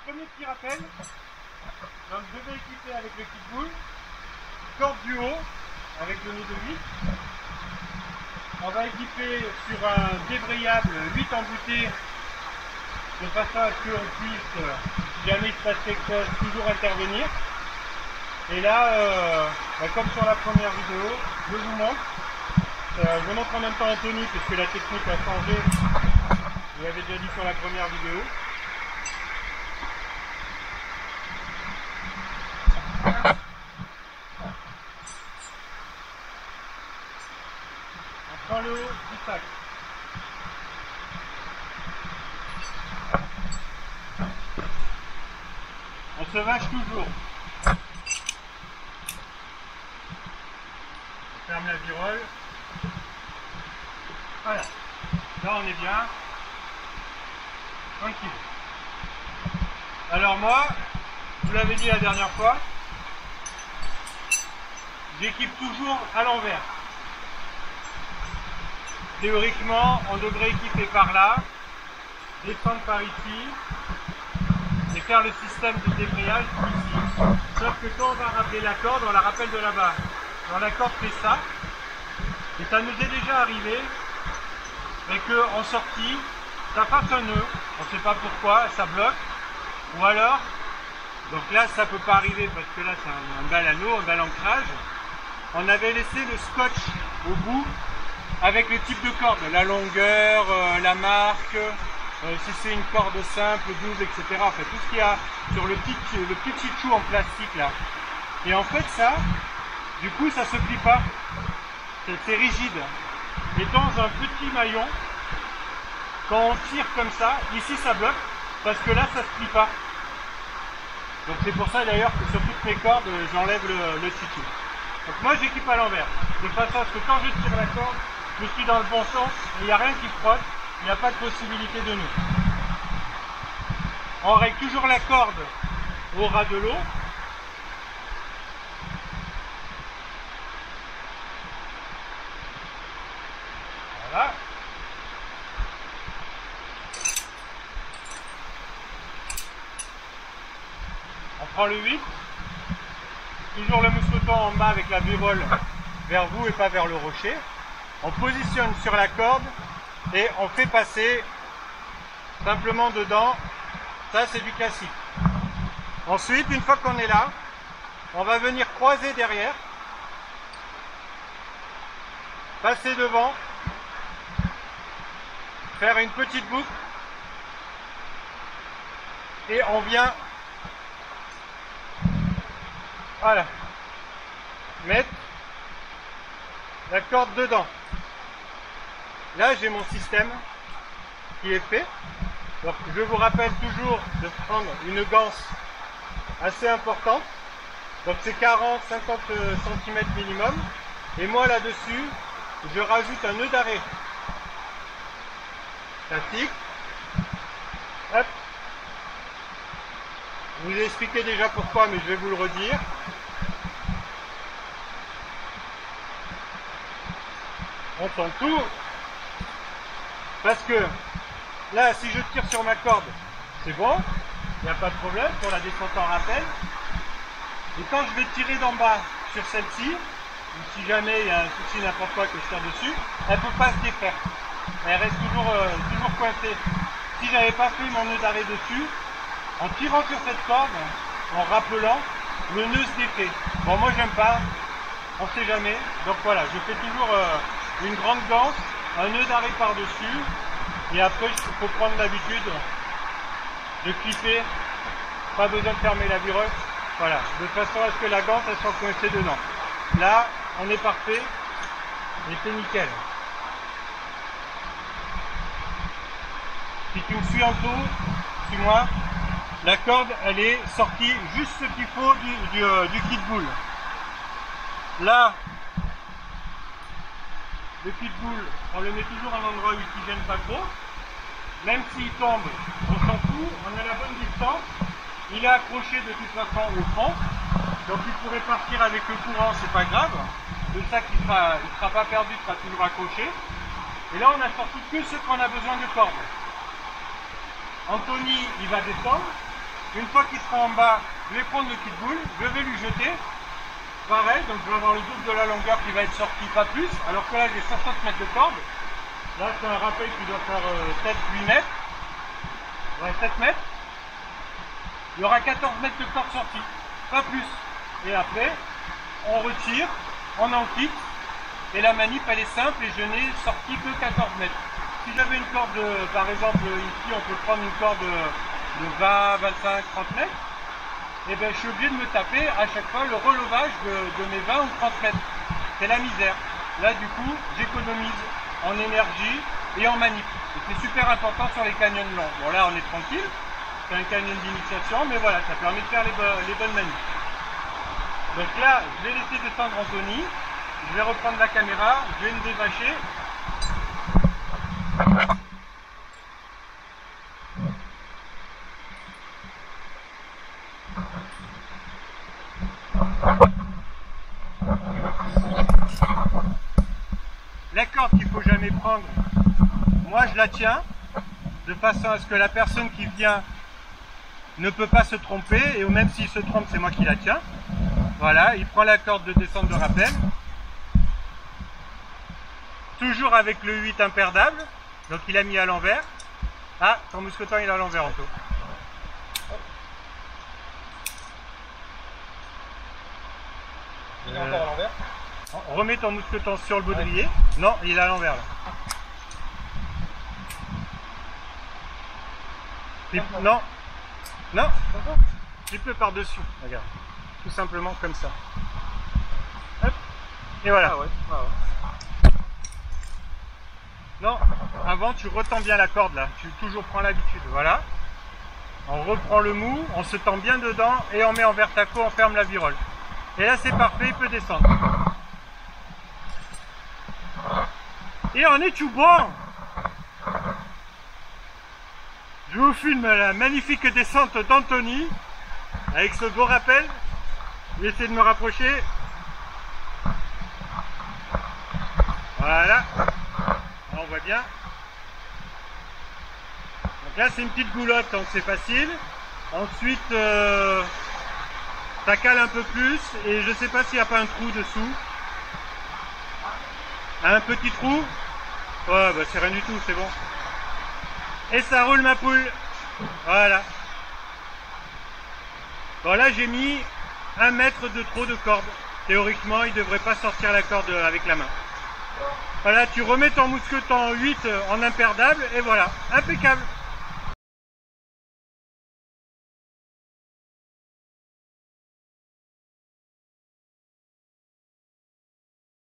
premier petit rappel. Donc je vais équiper avec le Pitbull, corde du haut avec le nœud de 8. On va équiper sur un débrayable 8 emboutés de façon à ce qu'on puisse, si jamais il se passe quelque chose, toujours intervenir. Et là, comme sur la première vidéo, je vous montre. Je montre en même temps Anthony puisque la technique a changé. Je vous l'avais déjà dit sur la première vidéo. On prend le haut du sac. On se vache toujours. On ferme la virole. Voilà. Là on est bien. Tranquille. Alors moi, je vous l'avais dit la dernière fois, j'équipe toujours à l'envers. Théoriquement, on devrait équiper par là, descendre par ici, et faire le système de débrayage ici. Sauf que quand on va rappeler la corde, on la rappelle de là-bas. Quand la corde fait ça, et ça nous est déjà arrivé, et qu'en sortie, ça fasse un nœud, on ne sait pas pourquoi, ça bloque, ou alors, donc là ça peut pas arriver parce que là c'est un bal anneau, un bal ancrage, on avait laissé le scotch au bout avec le type de corde, la longueur, la marque, si c'est une corde simple, double, etc. En fait, tout ce qu'il y a sur le petit chou en plastique là. Et en fait ça, du coup ça se plie pas, c'est rigide. Et dans un petit maillon, quand on tire comme ça, ici ça bloque, parce que là ça se plie pas. Donc c'est pour ça d'ailleurs que sur toutes mes cordes, j'enlève le tissu. Donc moi j'équipe à l'envers, de façon à ce que quand je tire la corde, je suis dans le bon sens, il n'y a rien qui frotte, il n'y a pas de possibilité de nœud. On règle toujours la corde au ras de l'eau. Voilà. On prend le 8, toujours le mousqueton en bas avec la virole vers vous et pas vers le rocher. On positionne sur la corde et on fait passer simplement dedans. Ça c'est du classique. Ensuite, une fois qu'on est là, on va venir croiser derrière, passer devant, faire une petite boucle et on vient, voilà, mettre la corde dedans. Là j'ai mon système qui est fait. Donc je vous rappelle toujours de prendre une ganse assez importante. Donc c'est 40-50 cm minimum. Et moi là-dessus, je rajoute un nœud d'arrêt. Statique. Hop. Je vous ai expliqué déjà pourquoi, mais je vais vous le redire. On tend tout. Parce que là, si je tire sur ma corde, c'est bon, il n'y a pas de problème pour la descente en rappel. Et quand je vais tirer d'en bas sur celle-ci, ou si jamais il y a un souci n'importe quoi que je tire dessus, elle ne peut pas se défaire. Elle reste toujours coincée. Si j'avais pas fait mon nœud d'arrêt dessus, en tirant sur cette corde, en rappelant, le nœud se défait. Bon, moi j'aime pas, on ne sait jamais. Donc voilà, je fais toujours une grande ganse, un nœud d'arrêt par-dessus, et après il faut prendre l'habitude de clipper, pas besoin de fermer la virole, voilà, de façon à ce que la ganse elle soit coincée dedans. Là, on est parfait, et c'est nickel. Si tu me suis en tout, suis-moi, la corde elle est sortie juste ce qu'il faut du Pitbull. Là, le Pitbull, on le met toujours à un endroit où il ne gêne pas trop. Même s'il tombe, on s'en fout, on a la bonne distance. Il est accroché de toute façon au fond. Donc il pourrait partir avec le courant, c'est pas grave. Le sac il sera pas perdu, il sera toujours accroché. Et là on a sorti que ce qu'on a besoin de corde. Anthony il va descendre. Une fois qu'il sera en bas, je vais prendre le kit boule, je vais lui jeter. Pareil, donc je vais avoir le double de la longueur qui va être sorti, pas plus. Alors que là, j'ai 60 mètres de corde. Là, c'est un rappel qui doit faire 7-8 mètres. Ouais, 7 mètres. Il y aura 14 mètres de corde sortie, pas plus. Et après, on retire, on en quitte. Et la manip, elle est simple et je n'ai sorti que 14 mètres. Si j'avais une corde, par exemple, ici, on peut prendre une corde de 20, 25, 30 mètres. Et bien, je suis obligé de me taper à chaque fois le relevage de mes 20 ou 30 mètres. C'est la misère. Là, du coup, j'économise en énergie et en manip. Et c'est super important sur les canyons longs. Bon, là, on est tranquille. C'est un canyon d'initiation, mais voilà, ça permet de faire les bonnes manips. Donc là, je vais laisser descendre Anthony. Je vais reprendre la caméra. Je vais me dévacher. La corde qu'il ne faut jamais prendre, moi je la tiens de façon à ce que la personne qui vient ne peut pas se tromper, et même s'il se trompe, c'est moi qui la tiens. Voilà, il prend la corde de descente de rappel, toujours avec le 8 imperdable, donc il a mis à l'envers. Ah, ton mousqueton il est à l'envers, Anto. Il est encore à l'envers. Remets ton mousqueton sur le baudrier. Non, il est à l'envers là. Non, non, tu peux par-dessus, regarde. Tout simplement comme ça. Hop. Et voilà. Ah ouais. Ah ouais. Non, avant tu retends bien la corde là. Tu toujours prends l'habitude. Voilà. On reprend le mou, on se tend bien dedans et on met en vertaco, on ferme la virole. Et là c'est parfait, il peut descendre. Et on est tout bon. Je vous filme la magnifique descente d'Anthony avec ce beau rappel. Je vais essayer de me rapprocher. Voilà. Là, on voit bien. Donc là c'est une petite goulotte, donc c'est facile. Ensuite ça cale un peu plus et je sais pas s'il n'y a pas un trou dessous. Un petit trou. Ouais, bah c'est rien du tout, c'est bon. Et ça roule ma poule. Voilà. Bon là j'ai mis 1 mètre de trop de corde. Théoriquement il ne devrait pas sortir la corde avec la main. Voilà, tu remets ton mousqueton 8 en imperdable et voilà, impeccable.